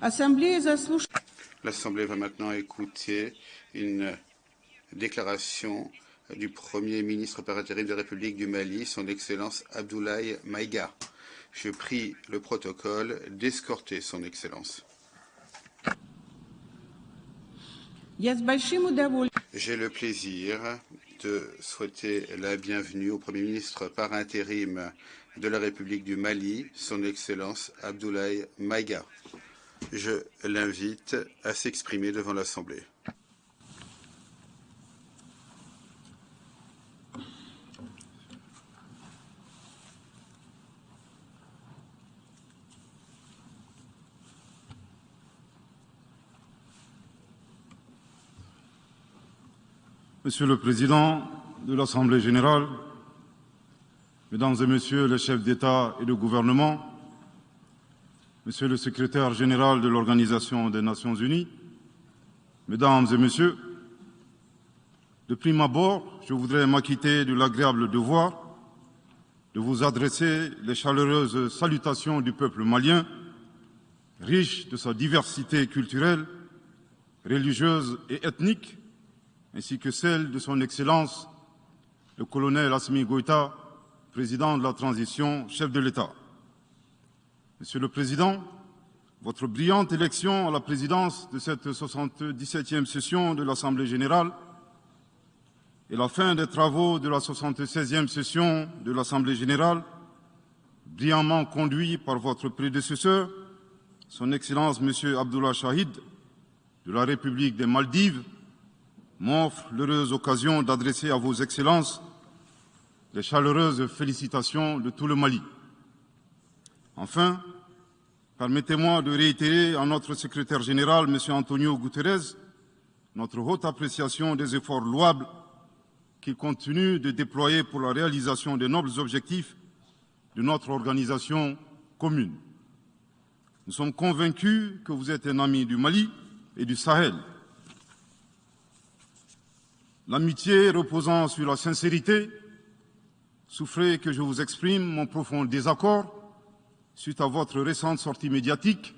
L'Assemblée va maintenant écouter une déclaration du Premier ministre par intérim de la République du Mali, son Excellence Abdoulaye Maïga. Je prie le protocole d'escorter son Excellence. J'ai le plaisir de souhaiter la bienvenue au Premier ministre par intérim de la République du Mali, son Excellence Abdoulaye Maïga. Je l'invite à s'exprimer devant l'Assemblée. Monsieur le Président de l'Assemblée générale, Mesdames et Messieurs les chefs d'État et de gouvernement, Monsieur le Secrétaire général de l'Organisation des Nations unies, Mesdames et Messieurs, de prime abord, je voudrais m'acquitter de l'agréable devoir de vous adresser les chaleureuses salutations du peuple malien, riche de sa diversité culturelle, religieuse et ethnique, ainsi que celle de son Excellence, le colonel Assimi Goïta, président de la transition, chef de l'État. Monsieur le Président, votre brillante élection à la présidence de cette 77e session de l'Assemblée générale et la fin des travaux de la 76e session de l'Assemblée générale, brillamment conduit par votre prédécesseur, son Excellence M. Abdullah Shahid, de la République des Maldives, m'offre l'heureuse occasion d'adresser à vos Excellences les chaleureuses félicitations de tout le Mali. Enfin, permettez-moi de réitérer à notre secrétaire général, M. Antonio Guterres, notre haute appréciation des efforts louables qu'il continue de déployer pour la réalisation des nobles objectifs de notre organisation commune. Nous sommes convaincus que vous êtes un ami du Mali et du Sahel. L'amitié reposant sur la sincérité, souffrez que je vous exprime mon profond désaccord suite à votre récente sortie médiatique,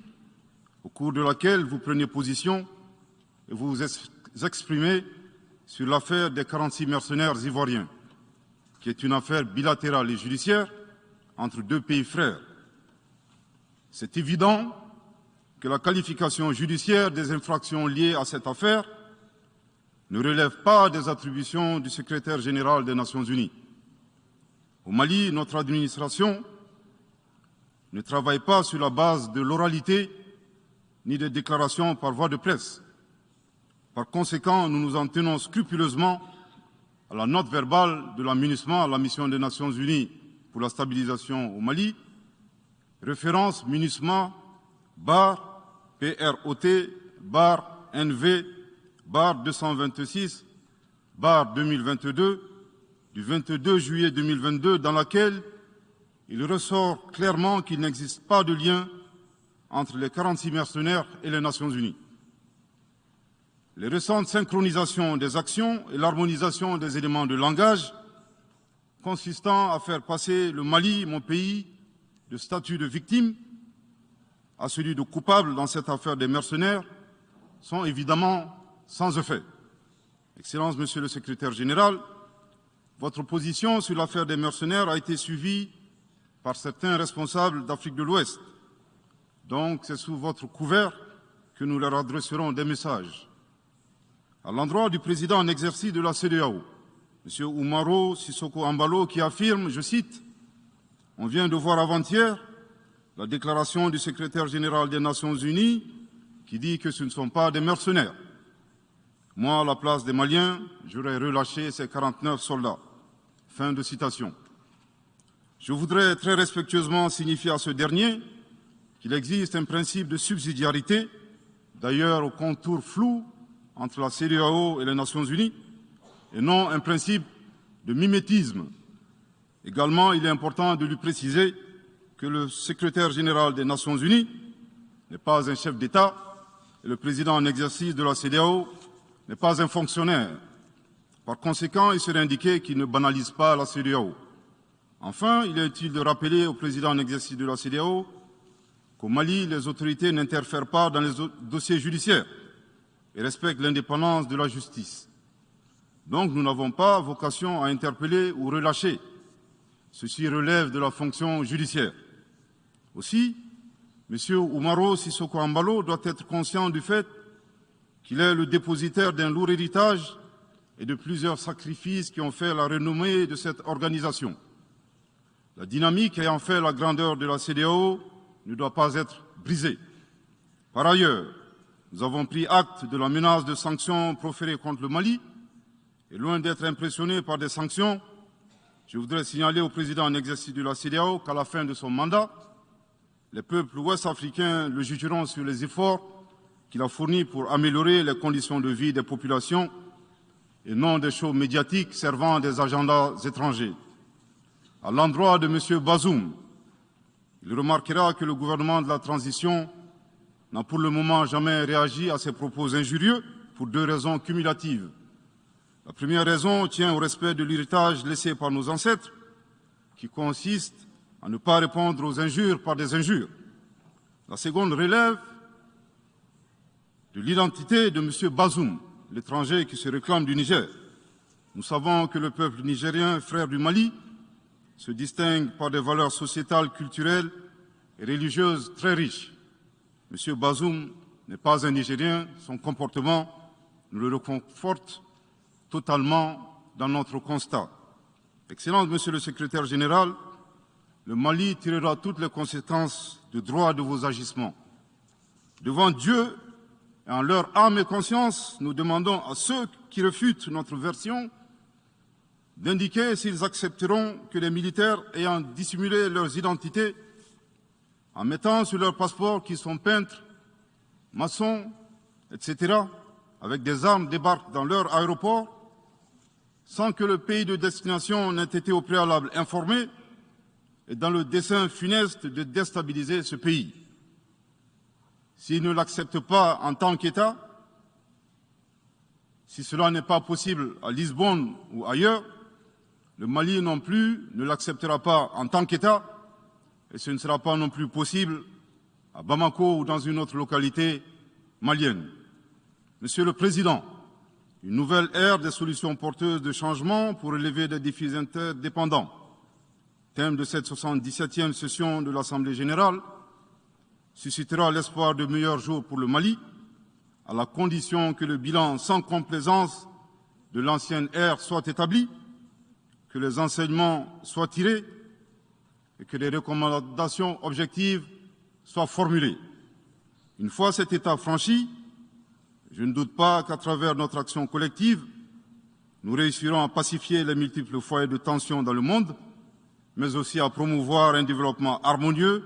au cours de laquelle vous prenez position et vous vous exprimez sur l'affaire des 46 mercenaires ivoiriens, qui est une affaire bilatérale et judiciaire entre deux pays frères. C'est évident que la qualification judiciaire des infractions liées à cette affaire ne relève pas des attributions du secrétaire général des Nations unies. Au Mali, notre administration ne travaille pas sur la base de l'oralité ni des déclarations par voie de presse. Par conséquent, nous nous en tenons scrupuleusement à la note verbale de la MINUSMA, à la mission des Nations unies pour la stabilisation au Mali, référence MINUSMA /PROT /NV /226/2022 du 22 juillet 2022, dans laquelle il ressort clairement qu'il n'existe pas de lien entre les 46 mercenaires et les Nations unies. Les récentes synchronisations des actions et l'harmonisation des éléments de langage consistant à faire passer le Mali, mon pays, de statut de victime à celui de coupable dans cette affaire des mercenaires sont évidemment sans effet. Excellence, Monsieur le Secrétaire général, votre position sur l'affaire des mercenaires a été suivie par certains responsables d'Afrique de l'Ouest. Donc, c'est sous votre couvert que nous leur adresserons des messages. À l'endroit du président en exercice de la CEDEAO, M. Oumaro Sissoko Embalo, qui affirme, je cite, « On vient de voir avant-hier la déclaration du secrétaire général des Nations unies qui dit que ce ne sont pas des mercenaires. Moi, à la place des Maliens, j'aurais relâché ces 49 soldats. » Fin de citation. Je voudrais très respectueusement signifier à ce dernier qu'il existe un principe de subsidiarité, d'ailleurs au contour flou entre la CEDEAO et les Nations unies, et non un principe de mimétisme. Également, il est important de lui préciser que le secrétaire général des Nations unies n'est pas un chef d'État et le président en exercice de la CEDEAO n'est pas un fonctionnaire. Par conséquent, il serait indiqué qu'il ne banalise pas la CEDEAO. Enfin, il est utile de rappeler au président en exercice de la CEDEAO qu'au Mali, les autorités n'interfèrent pas dans les dossiers judiciaires et respectent l'indépendance de la justice. Donc nous n'avons pas vocation à interpeller ou relâcher. Ceci relève de la fonction judiciaire. Aussi, M. Oumaro Sissoko Embalo doit être conscient du fait qu'il est le dépositaire d'un lourd héritage et de plusieurs sacrifices qui ont fait la renommée de cette organisation. La dynamique ayant fait la grandeur de la CEDEAO ne doit pas être brisée. Par ailleurs, nous avons pris acte de la menace de sanctions proférées contre le Mali et loin d'être impressionnés par des sanctions, je voudrais signaler au président en exercice de la CEDEAO qu'à la fin de son mandat, les peuples ouest-africains le jugeront sur les efforts qu'il a fournis pour améliorer les conditions de vie des populations et non des shows médiatiques servant des agendas étrangers. À l'endroit de M. Bazoum, il remarquera que le gouvernement de la transition n'a pour le moment jamais réagi à ces propos injurieux pour deux raisons cumulatives. La première raison tient au respect de l'héritage laissé par nos ancêtres, qui consiste à ne pas répondre aux injures par des injures. La seconde relève de l'identité de M. Bazoum, l'étranger qui se réclame du Niger. Nous savons que le peuple nigérien, frère du Mali, se distingue par des valeurs sociétales, culturelles et religieuses très riches. M. Bazoum n'est pas un Nigérien, son comportement nous le reconforte totalement dans notre constat. Excellence, Monsieur le Secrétaire général, le Mali tirera toutes les conséquences de droit de vos agissements. Devant Dieu et en leur âme et conscience, nous demandons à ceux qui refutent notre version d'indiquer s'ils accepteront que les militaires ayant dissimulé leurs identités en mettant sur leur passeport qu'ils sont peintres, maçons, etc., avec des armes débarquent dans leur aéroport sans que le pays de destination n'ait été au préalable informé et dans le dessein funeste de déstabiliser ce pays. S'ils ne l'acceptent pas en tant qu'État, si cela n'est pas possible à Lisbonne ou ailleurs, le Mali non plus ne l'acceptera pas en tant qu'État et ce ne sera pas non plus possible à Bamako ou dans une autre localité malienne. Monsieur le Président, une nouvelle ère des solutions porteuses de changement pour relever des défis interdépendants. Thème de cette 77e session de l'Assemblée générale, suscitera l'espoir de meilleurs jours pour le Mali, à la condition que le bilan sans complaisance de l'ancienne ère soit établi, que les enseignements soient tirés et que les recommandations objectives soient formulées. Une fois cet état franchi, je ne doute pas qu'à travers notre action collective, nous réussirons à pacifier les multiples foyers de tension dans le monde, mais aussi à promouvoir un développement harmonieux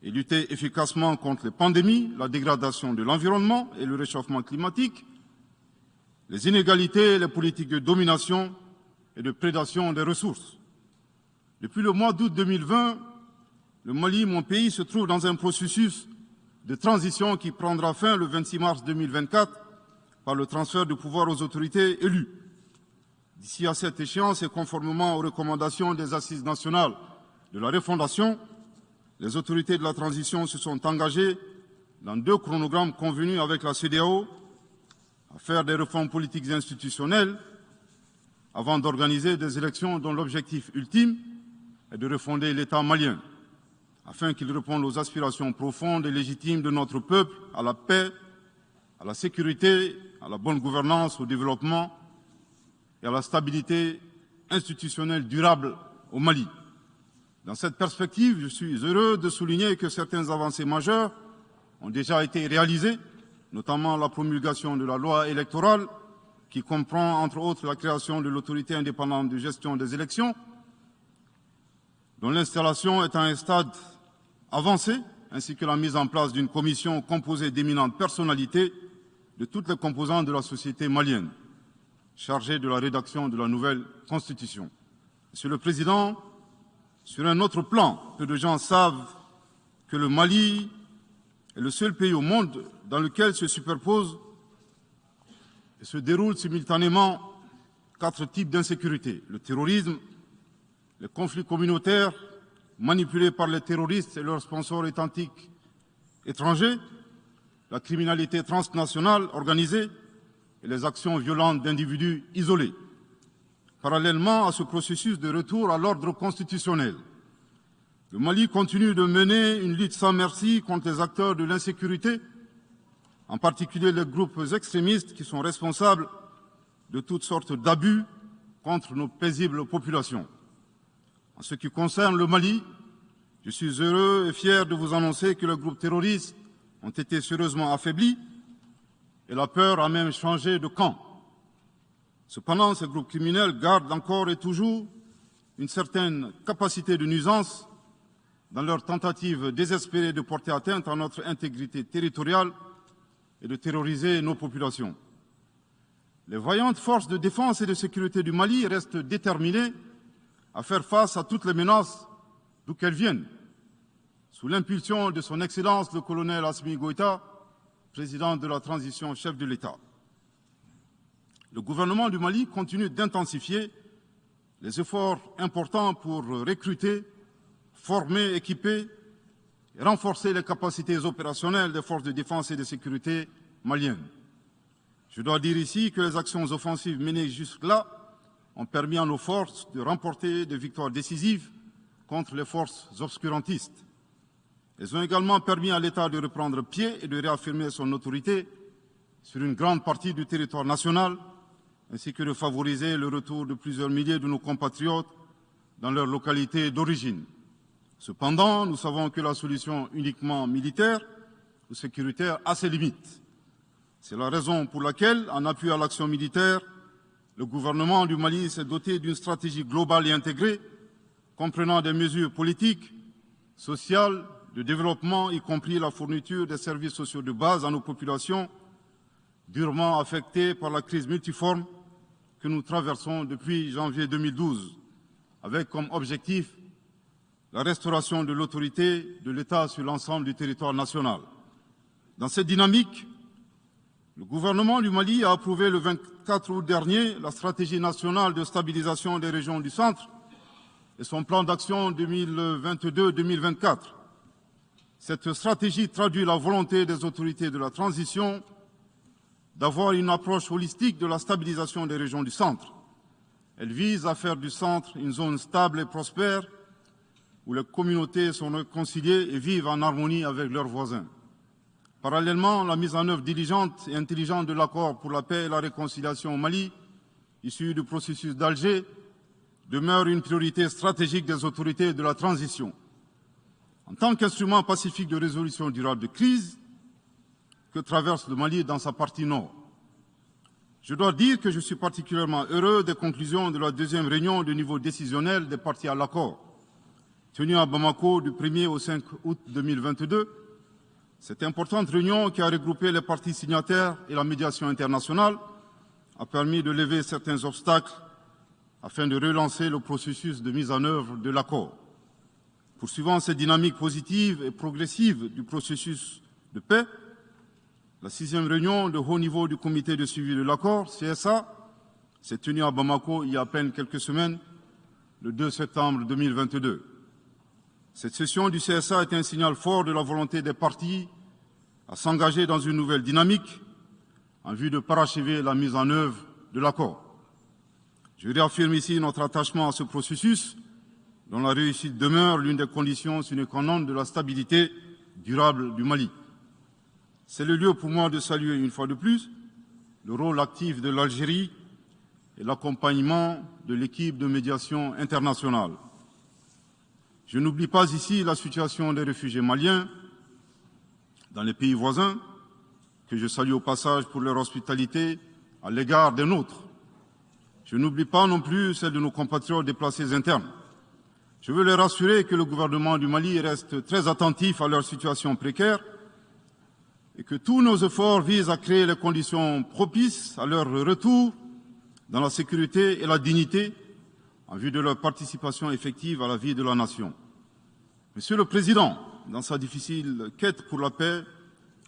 et lutter efficacement contre les pandémies, la dégradation de l'environnement et le réchauffement climatique, les inégalités et les politiques de domination et de prédation des ressources. Depuis le mois d'août 2020, le Mali, mon pays, se trouve dans un processus de transition qui prendra fin le 26 mars 2024 par le transfert de pouvoir aux autorités élues. D'ici à cette échéance et conformément aux recommandations des Assises nationales de la refondation, les autorités de la transition se sont engagées dans 2 chronogrammes convenus avec la CEDEAO à faire des réformes politiques et institutionnelles avant d'organiser des élections dont l'objectif ultime est de refonder l'État malien, afin qu'il réponde aux aspirations profondes et légitimes de notre peuple à la paix, à la sécurité, à la bonne gouvernance, au développement et à la stabilité institutionnelle durable au Mali. Dans cette perspective, je suis heureux de souligner que certaines avancées majeures ont déjà été réalisées, notamment la promulgation de la loi électorale, qui comprend entre autres la création de l'autorité indépendante de gestion des élections, dont l'installation est à un stade avancé, ainsi que la mise en place d'une commission composée d'éminentes personnalités de toutes les composantes de la société malienne, chargée de la rédaction de la nouvelle Constitution. Monsieur le Président, sur un autre plan, peu de gens savent que le Mali est le seul pays au monde dans lequel se superposent et se déroulent simultanément 4 types d'insécurité: le terrorisme, les conflits communautaires manipulés par les terroristes et leurs sponsors étatiques étrangers, la criminalité transnationale organisée et les actions violentes d'individus isolés. Parallèlement à ce processus de retour à l'ordre constitutionnel, le Mali continue de mener une lutte sans merci contre les acteurs de l'insécurité, en particulier les groupes extrémistes qui sont responsables de toutes sortes d'abus contre nos paisibles populations. En ce qui concerne le Mali, je suis heureux et fier de vous annoncer que les groupes terroristes ont été sérieusement affaiblis et la peur a même changé de camp. Cependant, ces groupes criminels gardent encore et toujours une certaine capacité de nuisance dans leur tentative désespérée de porter atteinte à notre intégrité territoriale et de terroriser nos populations. Les vaillantes forces de défense et de sécurité du Mali restent déterminées à faire face à toutes les menaces d'où qu'elles viennent. Sous l'impulsion de son Excellence le colonel Assimi Goïta, président de la transition, chef de l'État. Le gouvernement du Mali continue d'intensifier les efforts importants pour recruter, former, équiper et renforcer les capacités opérationnelles des forces de défense et de sécurité maliennes. Je dois dire ici que les actions offensives menées jusque-là ont permis à nos forces de remporter des victoires décisives contre les forces obscurantistes. Elles ont également permis à l'État de reprendre pied et de réaffirmer son autorité sur une grande partie du territoire national, ainsi que de favoriser le retour de plusieurs milliers de nos compatriotes dans leur localité d'origine. Cependant, nous savons que la solution uniquement militaire ou sécuritaire a ses limites. C'est la raison pour laquelle, en appui à l'action militaire, le gouvernement du Mali s'est doté d'une stratégie globale et intégrée, comprenant des mesures politiques, sociales, de développement, y compris la fourniture des services sociaux de base à nos populations, durement affectées par la crise multiforme que nous traversons depuis janvier 2012, avec comme objectif la restauration de l'autorité de l'État sur l'ensemble du territoire national. Dans cette dynamique, le gouvernement du Mali a approuvé le 24 août dernier la stratégie nationale de stabilisation des régions du centre et son plan d'action 2022-2024. Cette stratégie traduit la volonté des autorités de la transition d'avoir une approche holistique de la stabilisation des régions du centre. Elle vise à faire du centre une zone stable et prospère où les communautés sont réconciliées et vivent en harmonie avec leurs voisins. Parallèlement, la mise en œuvre diligente et intelligente de l'accord pour la paix et la réconciliation au Mali, issu du processus d'Alger, demeure une priorité stratégique des autorités de la transition. En tant qu'instrument pacifique de résolution durable de crise que traverse le Mali dans sa partie nord. Je dois dire que je suis particulièrement heureux des conclusions de la deuxième réunion de niveau décisionnel des parties à l'accord, tenue à Bamako du 1er au 5 août 2022. Cette importante réunion qui a regroupé les parties signataires et la médiation internationale a permis de lever certains obstacles afin de relancer le processus de mise en œuvre de l'accord. Poursuivant cette dynamique positive et progressive du processus de paix, la 6e réunion de haut niveau du comité de suivi de l'accord, CSA, s'est tenue à Bamako il y a à peine quelques semaines, le 2 septembre 2022. Cette session du CSA est un signal fort de la volonté des parties à s'engager dans une nouvelle dynamique en vue de parachever la mise en œuvre de l'accord. Je réaffirme ici notre attachement à ce processus, dont la réussite demeure l'une des conditions sine qua non de la stabilité durable du Mali. C'est le lieu pour moi de saluer une fois de plus le rôle actif de l'Algérie et l'accompagnement de l'équipe de médiation internationale. Je n'oublie pas ici la situation des réfugiés maliens dans les pays voisins, que je salue au passage pour leur hospitalité à l'égard des nôtres. Je n'oublie pas non plus celle de nos compatriotes déplacés internes. Je veux les rassurer que le gouvernement du Mali reste très attentif à leur situation précaire et que tous nos efforts visent à créer les conditions propices à leur retour dans la sécurité et la dignité en vue de leur participation effective à la vie de la nation. Monsieur le Président, dans sa difficile quête pour la paix,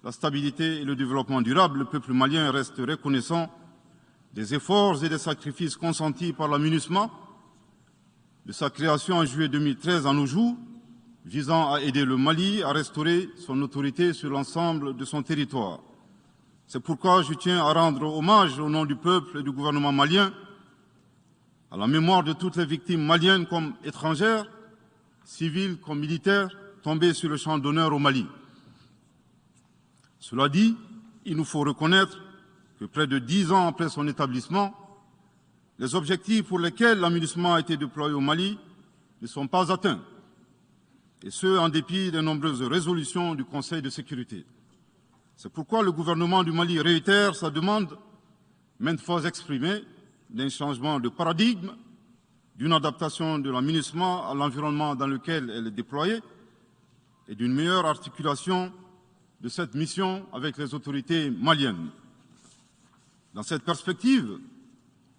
la stabilité et le développement durable, le peuple malien reste reconnaissant des efforts et des sacrifices consentis par la MINUSMA, de sa création en juillet 2013 à nos jours, visant à aider le Mali à restaurer son autorité sur l'ensemble de son territoire. C'est pourquoi je tiens à rendre hommage au nom du peuple et du gouvernement malien à la mémoire de toutes les victimes maliennes comme étrangères, civiles comme militaires, tombées sur le champ d'honneur au Mali. Cela dit, il nous faut reconnaître que près de 10 ans après son établissement, les objectifs pour lesquels l'AMINUSMA a été déployé au Mali ne sont pas atteints, et ce, en dépit des nombreuses résolutions du Conseil de sécurité. C'est pourquoi le gouvernement du Mali réitère sa demande, maintes fois exprimée, d'un changement de paradigme, d'une adaptation de l'AMINUSMA à l'environnement dans lequel elle est déployée et d'une meilleure articulation de cette mission avec les autorités maliennes. Dans cette perspective,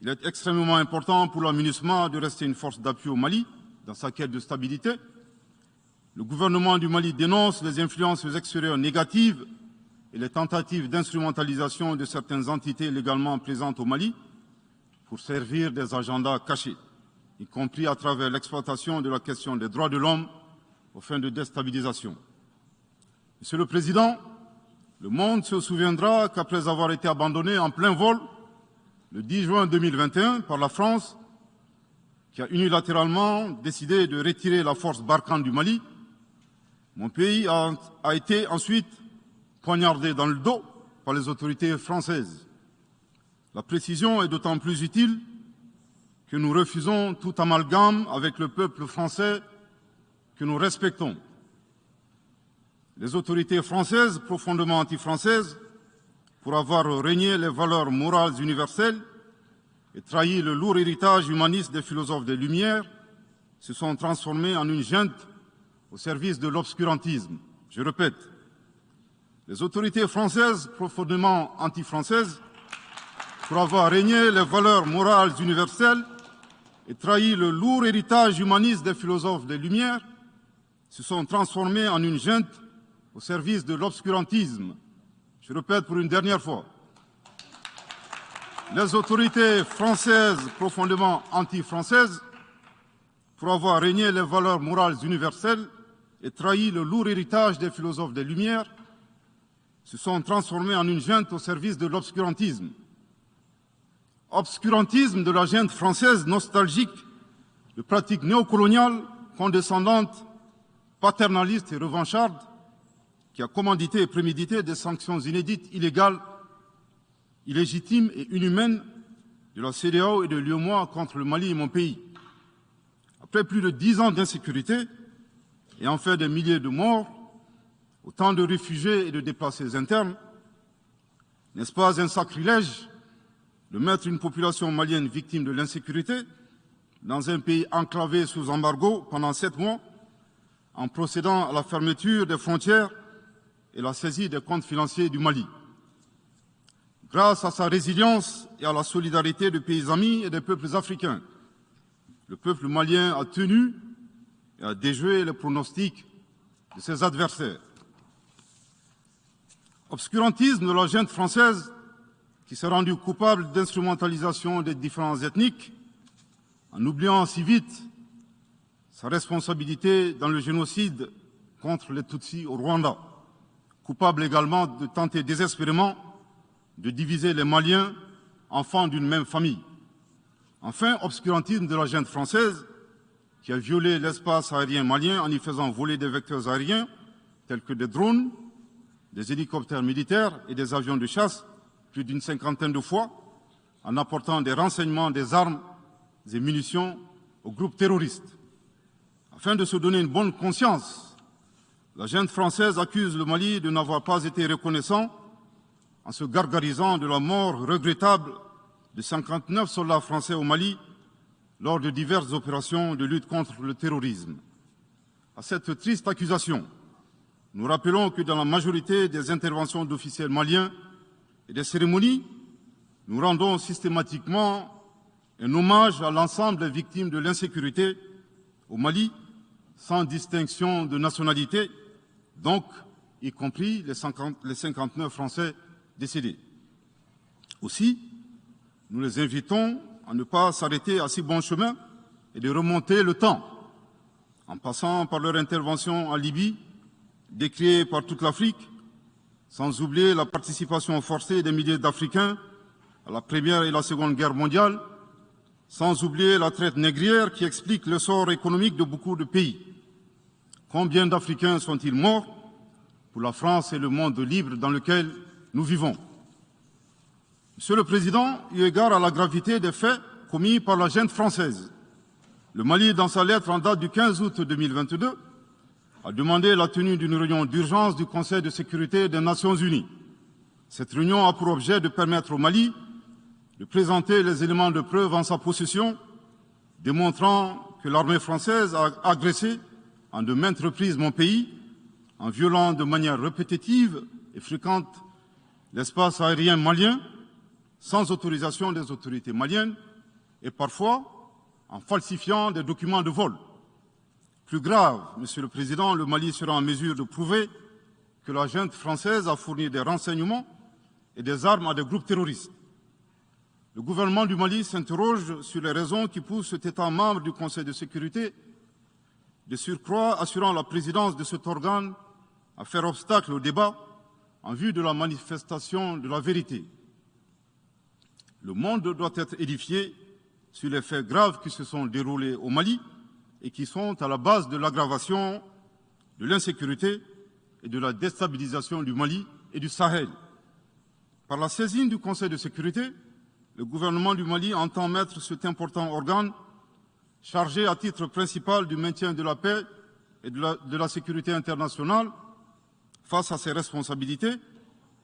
il est extrêmement important pour l'AMINUSMA de rester une force d'appui au Mali dans sa quête de stabilité. Le gouvernement du Mali dénonce les influences extérieures négatives et les tentatives d'instrumentalisation de certaines entités légalement présentes au Mali pour servir des agendas cachés, y compris à travers l'exploitation de la question des droits de l'homme aux fins de déstabilisation. Monsieur le Président, le monde se souviendra qu'après avoir été abandonné en plein vol le 10 juin 2021 par la France, qui a unilatéralement décidé de retirer la force Barkhane du Mali, mon pays a été ensuite poignardé dans le dos par les autorités françaises. La précision est d'autant plus utile que nous refusons tout amalgame avec le peuple français que nous respectons. Les autorités françaises, profondément anti-françaises, pour avoir régné les valeurs morales universelles et trahi le lourd héritage humaniste des philosophes des Lumières, se sont transformées en une junte au service de l'obscurantisme. Je répète, les autorités françaises, profondément anti-françaises, pour avoir régné les valeurs morales universelles et trahi le lourd héritage humaniste des philosophes des Lumières, se sont transformées en une junte au service de l'obscurantisme. Je répète pour une dernière fois. Les autorités françaises, profondément anti-françaises, pour avoir régné les valeurs morales universelles et trahi le lourd héritage des philosophes des Lumières, se sont transformées en une junte au service de l'obscurantisme. Obscurantisme de la junte française nostalgique de pratiques néocoloniales, condescendantes, paternalistes et revanchardes, qui a commandité et prémédité des sanctions inédites, illégales, illégitimes et inhumaines de la CEDEAO et de l'UEMOA contre le Mali et mon pays. Après plus de 10 ans d'insécurité et en fait des milliers de morts, autant de réfugiés et de déplacés internes, n'est-ce pas un sacrilège de mettre une population malienne victime de l'insécurité dans un pays enclavé sous embargo pendant 7 mois, en procédant à la fermeture des frontières et la saisie des comptes financiers du Mali. Grâce à sa résilience et à la solidarité de pays amis et des peuples africains, le peuple malien a tenu et a déjoué les pronostics de ses adversaires. Obscurantisme de la junte française qui s'est rendue coupable d'instrumentalisation des différences ethniques, en oubliant si vite sa responsabilité dans le génocide contre les Tutsis au Rwanda, coupable également de tenter désespérément de diviser les Maliens, enfants d'une même famille. Enfin, obscurantisme de la junte française qui a violé l'espace aérien malien en y faisant voler des vecteurs aériens tels que des drones, des hélicoptères militaires et des avions de chasse plus d'une 50aine de fois, en apportant des renseignements, des armes et munitions aux groupes terroristes. Afin de se donner une bonne conscience, la junte française accuse le Mali de n'avoir pas été reconnaissant en se gargarisant de la mort regrettable de 59 soldats français au Mali lors de diverses opérations de lutte contre le terrorisme. À cette triste accusation, nous rappelons que dans la majorité des interventions d'officiels maliens et des cérémonies, nous rendons systématiquement un hommage à l'ensemble des victimes de l'insécurité au Mali, sans distinction de nationalité, donc y compris les 59 Français décédés. Aussi, nous les invitons à ne pas s'arrêter à si bon chemin et de remonter le temps, en passant par leur intervention en Libye, décriée par toute l'Afrique, sans oublier la participation forcée des milliers d'Africains à la Première et la Seconde Guerre mondiale, sans oublier la traite négrière qui explique le sort économique de beaucoup de pays. Combien d'Africains sont-ils morts pour la France et le monde libre dans lequel nous vivons? Monsieur le Président, eu égard à la gravité des faits commis par la junte française, le Mali, dans sa lettre en date du 15 août 2022, a demandé la tenue d'une réunion d'urgence du Conseil de sécurité des Nations Unies. Cette réunion a pour objet de permettre au Mali de présenter les éléments de preuve en sa possession, démontrant que l'armée française a agressé en de maintes reprises mon pays, en violant de manière répétitive et fréquente l'espace aérien malien, sans autorisation des autorités maliennes, et parfois en falsifiant des documents de vol. Plus grave, Monsieur le Président, le Mali sera en mesure de prouver que la junte française a fourni des renseignements et des armes à des groupes terroristes. Le gouvernement du Mali s'interroge sur les raisons qui poussent cet État membre du Conseil de sécurité, de surcroît assurant la présidence de cet organe, à faire obstacle au débat en vue de la manifestation de la vérité. Le monde doit être édifié sur les faits graves qui se sont déroulés au Mali et qui sont à la base de l'aggravation de l'insécurité et de la déstabilisation du Mali et du Sahel. Par la saisine du Conseil de sécurité, le gouvernement du Mali entend mettre cet important organe chargé à titre principal du maintien de la paix et de la sécurité internationale face à ses responsabilités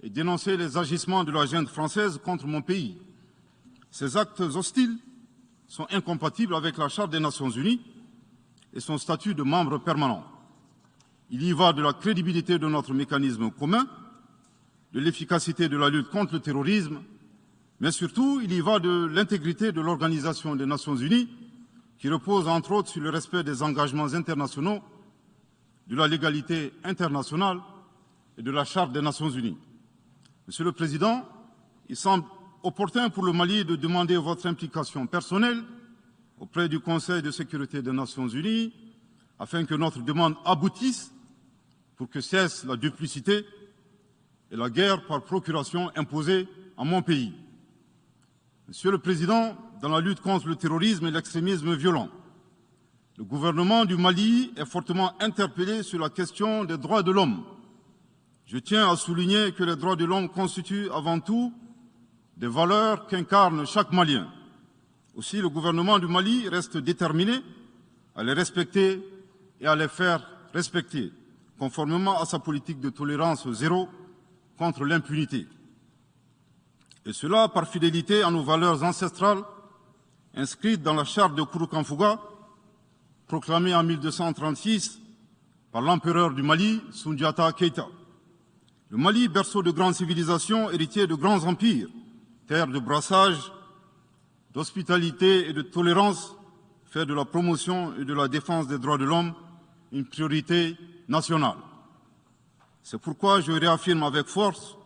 et dénoncer les agissements de la junte française contre mon pays. Ces actes hostiles sont incompatibles avec la Charte des Nations Unies et son statut de membre permanent. Il y va de la crédibilité de notre mécanisme commun, de l'efficacité de la lutte contre le terrorisme, mais surtout, il y va de l'intégrité de l'Organisation des Nations Unies, qui repose entre autres sur le respect des engagements internationaux, de la légalité internationale et de la Charte des Nations Unies. Monsieur le Président, il semble opportun pour le Mali de demander votre implication personnelle auprès du Conseil de sécurité des Nations Unies afin que notre demande aboutisse pour que cesse la duplicité et la guerre par procuration imposée à mon pays. Monsieur le Président, dans la lutte contre le terrorisme et l'extrémisme violent, le gouvernement du Mali est fortement interpellé sur la question des droits de l'homme. Je tiens à souligner que les droits de l'homme constituent avant tout des valeurs qu'incarne chaque Malien. Aussi, le gouvernement du Mali reste déterminé à les respecter et à les faire respecter, conformément à sa politique de tolérance zéro contre l'impunité. Et cela par fidélité à nos valeurs ancestrales inscrites dans la charte de Kouroukanfouga, proclamée en 1236 par l'empereur du Mali, Soundiata Keïta. Le Mali, berceau de grandes civilisations, héritier de grands empires, terre de brassage, d'hospitalité et de tolérance, fait de la promotion et de la défense des droits de l'homme une priorité nationale. C'est pourquoi je réaffirme avec force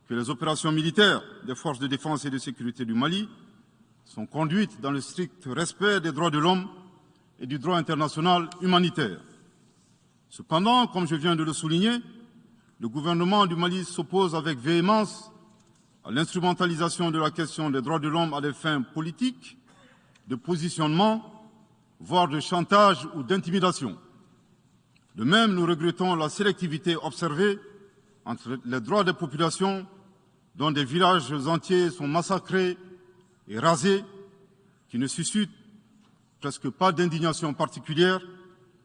que les opérations militaires des forces de défense et de sécurité du Mali sont conduites dans le strict respect des droits de l'homme et du droit international humanitaire. Cependant, comme je viens de le souligner, le gouvernement du Mali s'oppose avec véhémence à l'instrumentalisation de la question des droits de l'homme à des fins politiques, de positionnement, voire de chantage ou d'intimidation. De même, nous regrettons la sélectivité observée entre les droits des populations dont des villages entiers sont massacrés et rasés, qui ne suscitent presque pas d'indignation particulière,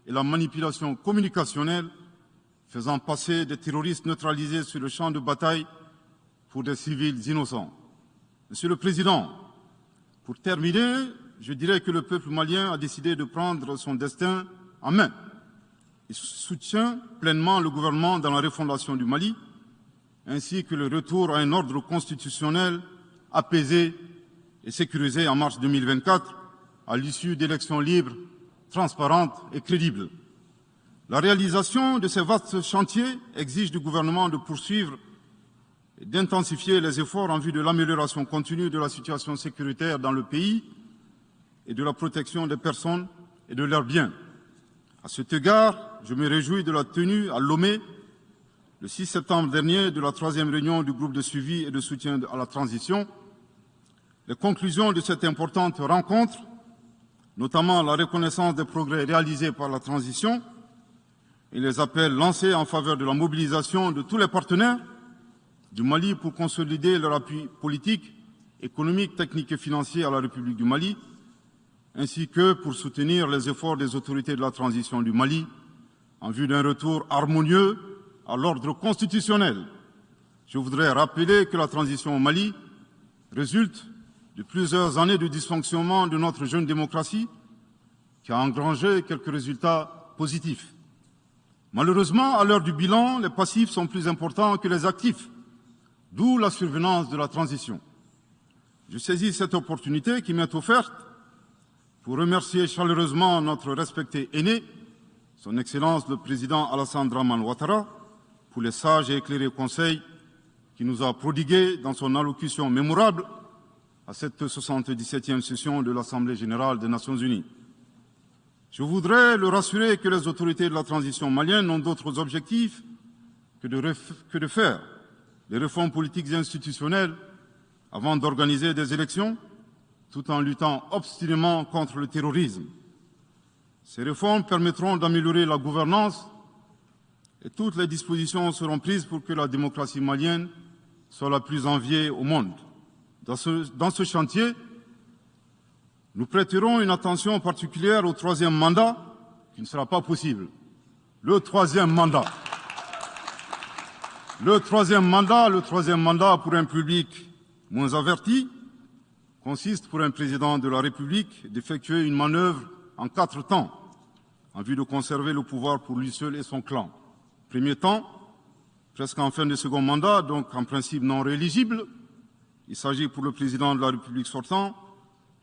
et la manipulation communicationnelle faisant passer des terroristes neutralisés sur le champ de bataille pour des civils innocents. Monsieur le Président, pour terminer, je dirais que le peuple malien a décidé de prendre son destin en main. Il soutient pleinement le gouvernement dans la refondation du Mali, ainsi que le retour à un ordre constitutionnel apaisé et sécurisé en mars 2024, à l'issue d'élections libres, transparentes et crédibles. La réalisation de ces vastes chantiers exige du gouvernement de poursuivre et d'intensifier les efforts en vue de l'amélioration continue de la situation sécuritaire dans le pays et de la protection des personnes et de leurs biens. À cet égard, je me réjouis de la tenue à Lomé, le 6 septembre dernier, de la 3e réunion du groupe de suivi et de soutien à la transition. Les conclusions de cette importante rencontre, notamment la reconnaissance des progrès réalisés par la transition et les appels lancés en faveur de la mobilisation de tous les partenaires du Mali pour consolider leur appui politique, économique, technique et financier à la République du Mali, ainsi que pour soutenir les efforts des autorités de la transition du Mali en vue d'un retour harmonieux à l'ordre constitutionnel. Je voudrais rappeler que la transition au Mali résulte de plusieurs années de dysfonctionnement de notre jeune démocratie qui a engrangé quelques résultats positifs. Malheureusement, à l'heure du bilan, les passifs sont plus importants que les actifs, d'où la survenance de la transition. Je saisis cette opportunité qui m'est offerte pour remercier chaleureusement notre respecté aîné, son Excellence le Président Alassane Dramane Ouattara, pour les sages et éclairés conseils qu'il nous a prodigués dans son allocution mémorable à cette 77e session de l'Assemblée générale des Nations unies. Je voudrais le rassurer que les autorités de la transition malienne n'ont d'autres objectifs que de faire des réformes politiques et institutionnelles avant d'organiser des élections, tout en luttant obstinément contre le terrorisme. Ces réformes permettront d'améliorer la gouvernance et toutes les dispositions seront prises pour que la démocratie malienne soit la plus enviée au monde. Dans ce chantier, nous prêterons une attention particulière au 3e mandat, qui ne sera pas possible. Le troisième mandat pour un public moins averti consiste pour un président de la République d'effectuer une manœuvre en 4 temps, en vue de conserver le pouvoir pour lui seul et son clan. Premier temps, presque en fin de second mandat, donc en principe non rééligible, il s'agit pour le président de la République sortant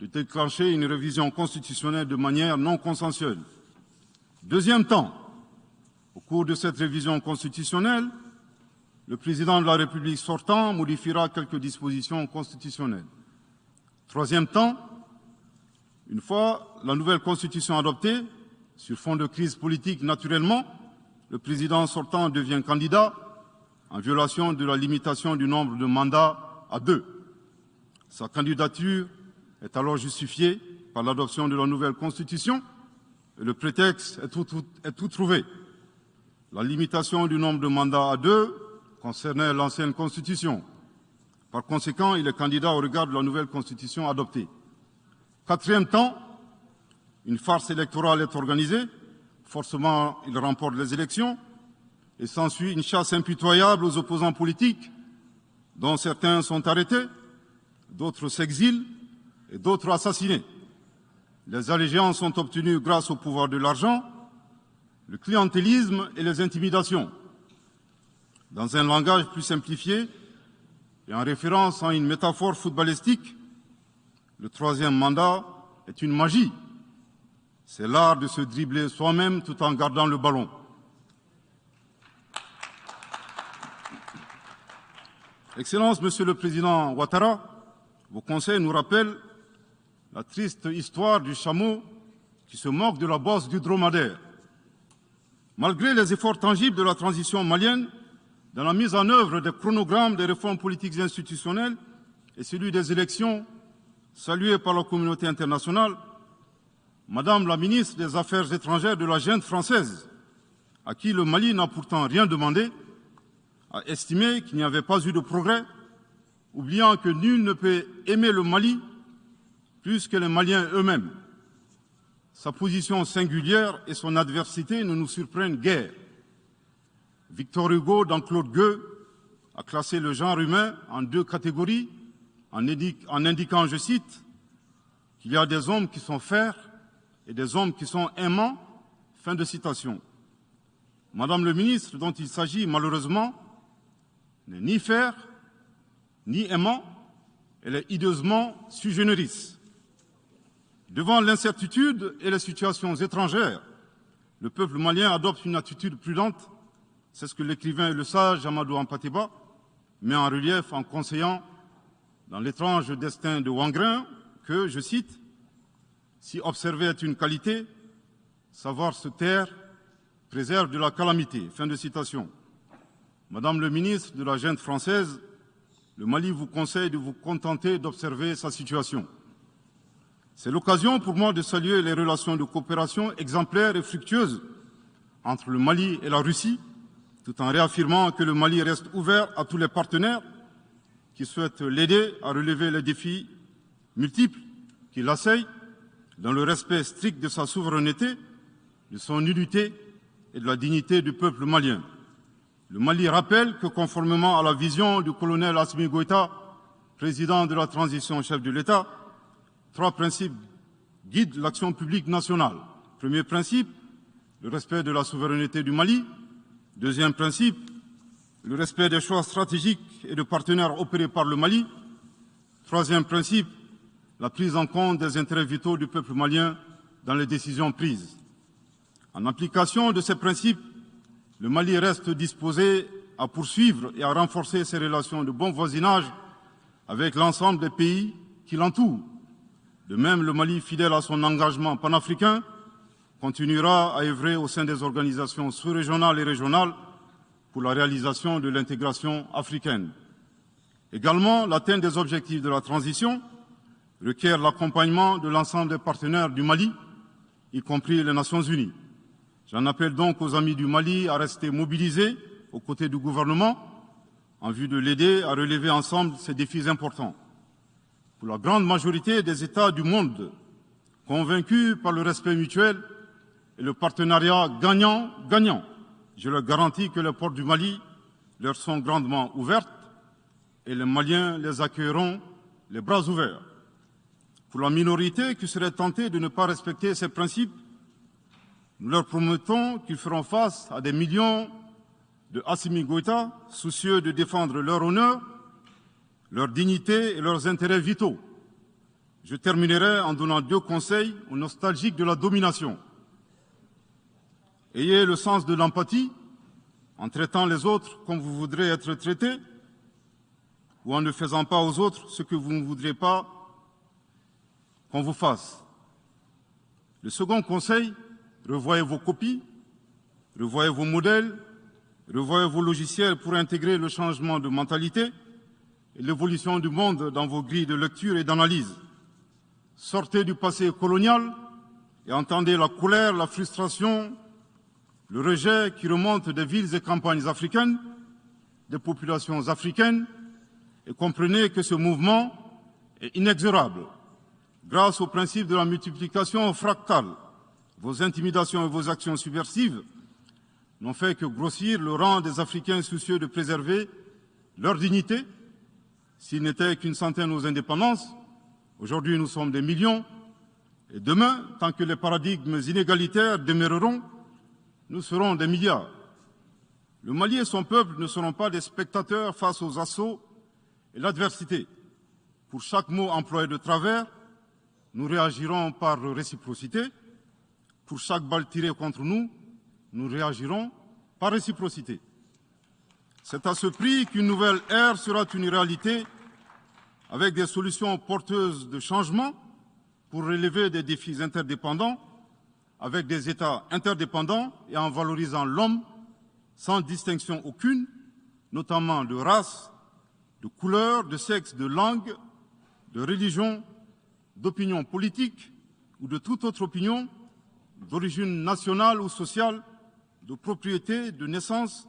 de déclencher une révision constitutionnelle de manière non consensuelle. Deuxième temps, au cours de cette révision constitutionnelle, le président de la République sortant modifiera quelques dispositions constitutionnelles. Troisième temps, une fois la nouvelle constitution adoptée, sur fond de crise politique naturellement, le président sortant devient candidat en violation de la limitation du nombre de mandats à 2. Sa candidature est alors justifiée par l'adoption de la nouvelle constitution et le prétexte est tout trouvé. La limitation du nombre de mandats à 2 concernait l'ancienne constitution. Par conséquent, il est candidat au regard de la nouvelle constitution adoptée. Quatrième temps, une farce électorale est organisée. Forcément, il remporte les élections et s'ensuit une chasse impitoyable aux opposants politiques, dont certains sont arrêtés, d'autres s'exilent et d'autres assassinés. Les allégeances sont obtenues grâce au pouvoir de l'argent, le clientélisme et les intimidations. Dans un langage plus simplifié et en référence à une métaphore footballistique, le 3e mandat est une magie. C'est l'art de se dribbler soi-même tout en gardant le ballon. Excellence, Monsieur le Président Ouattara, vos conseils nous rappellent la triste histoire du chameau qui se moque de la bosse du dromadaire. Malgré les efforts tangibles de la transition malienne, dans la mise en œuvre des chronogrammes des réformes politiques et institutionnelles et celui des élections, salués par la communauté internationale, Madame la ministre des Affaires étrangères de la junte française, à qui le Mali n'a pourtant rien demandé, a estimé qu'il n'y avait pas eu de progrès, oubliant que nul ne peut aimer le Mali plus que les Maliens eux-mêmes. Sa position singulière et son adversité ne nous surprennent guère. Victor Hugo, dans Claude Gueux, a classé le genre humain en 2 catégories, en indiquant, je cite, qu'il y a des hommes qui sont fers et des hommes qui sont aimants. Fin de citation. Madame le ministre, dont il s'agit malheureusement, n'est ni fer, ni aimant, elle est hideusement sui generis. Devant l'incertitude et les situations étrangères, le peuple malien adopte une attitude prudente. C'est ce que l'écrivain et le sage Amadou Hampâté-Bâ met en relief en conseillant dans l'étrange destin de Wangrin que, je cite, « Si observer est une qualité, Savoir se taire préserve de la calamité. Fin de citation. Madame le ministre de la Junte française, le Mali vous conseille de vous contenter d'observer sa situation. C'est l'occasion pour moi de saluer les relations de coopération exemplaires et fructueuses entre le Mali et la Russie, tout en réaffirmant que le Mali reste ouvert à tous les partenaires qui souhaitent l'aider à relever les défis multiples qui l'assaillent, dans le respect strict de sa souveraineté, de son unité et de la dignité du peuple malien. Le Mali rappelle que, conformément à la vision du colonel Assimi Goïta, président de la transition chef de l'État, 3 principes guident l'action publique nationale. Premier principe, le respect de la souveraineté du Mali. Deuxième principe, le respect des choix stratégiques et de partenaires opérés par le Mali. Troisième principe, la prise en compte des intérêts vitaux du peuple malien dans les décisions prises. En application de ces principes, le Mali reste disposé à poursuivre et à renforcer ses relations de bon voisinage avec l'ensemble des pays qui l'entourent. De même, le Mali, fidèle à son engagement panafricain, continuera à œuvrer au sein des organisations sous-régionales et régionales pour la réalisation de l'intégration africaine. Également, l'atteinte des objectifs de la transition requiert l'accompagnement de l'ensemble des partenaires du Mali, y compris les Nations unies. J'en appelle donc aux amis du Mali à rester mobilisés aux côtés du gouvernement en vue de l'aider à relever ensemble ces défis importants. Pour la grande majorité des États du monde, convaincus par le respect mutuel et le partenariat gagnant-gagnant, je leur garantis que les portes du Mali leur sont grandement ouvertes et les Maliens les accueilleront les bras ouverts. Pour la minorité qui serait tentée de ne pas respecter ces principes, nous leur promettons qu'ils feront face à des millions de Assimi Goïta, soucieux de défendre leur honneur, leur dignité et leurs intérêts vitaux. Je terminerai en donnant 2 conseils aux nostalgiques de la domination. Ayez le sens de l'empathie en traitant les autres comme vous voudrez être traités ou en ne faisant pas aux autres ce que vous ne voudrez pas qu'on vous fasse. Le second conseil, revoyez vos copies, revoyez vos modèles, revoyez vos logiciels pour intégrer le changement de mentalité et l'évolution du monde dans vos grilles de lecture et d'analyse. Sortez du passé colonial et entendez la colère, la frustration, le rejet qui remonte des villes et campagnes africaines, des populations africaines, et comprenez que ce mouvement est inexorable. Grâce au principe de la multiplication fractale, vos intimidations et vos actions subversives n'ont fait que grossir le rang des Africains soucieux de préserver leur dignité. S'il n'était qu'une centaine aux indépendances, aujourd'hui nous sommes des millions, et demain, tant que les paradigmes inégalitaires demeureront, nous serons des milliards. Le Mali et son peuple ne seront pas des spectateurs face aux assauts et l'adversité. Pour chaque mot employé de travers, nous réagirons par réciprocité. Pour chaque balle tirée contre nous, nous réagirons par réciprocité. C'est à ce prix qu'une nouvelle ère sera une réalité avec des solutions porteuses de changement pour relever des défis interdépendants, avec des États interdépendants et en valorisant l'homme sans distinction aucune, notamment de race, de couleur, de sexe, de langue, de religion, d'opinion politique ou de toute autre opinion, d'origine nationale ou sociale, de propriété, de naissance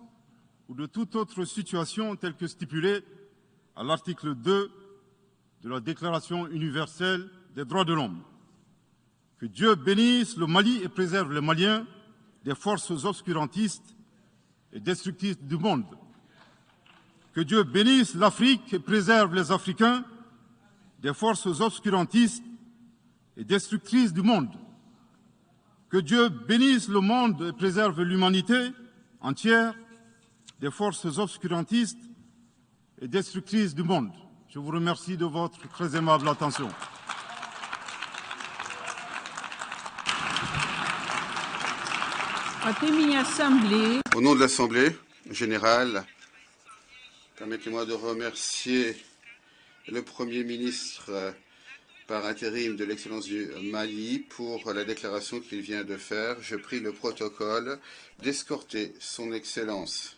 ou de toute autre situation telle que stipulée à l'article 2 de la Déclaration universelle des droits de l'homme. Que Dieu bénisse le Mali et préserve les Maliens des forces obscurantistes et destructrices du monde. Que Dieu bénisse l'Afrique et préserve les Africains des forces obscurantistes et destructrices du monde. Que Dieu bénisse le monde et préserve l'humanité entière des forces obscurantistes et destructrices du monde. Je vous remercie de votre très aimable attention. Au nom de l'Assemblée générale, permettez-moi de remercier le Premier ministre par intérim de l'Excellence du Mali pour la déclaration qu'il vient de faire. Je prie le protocole d'escorter son Excellence.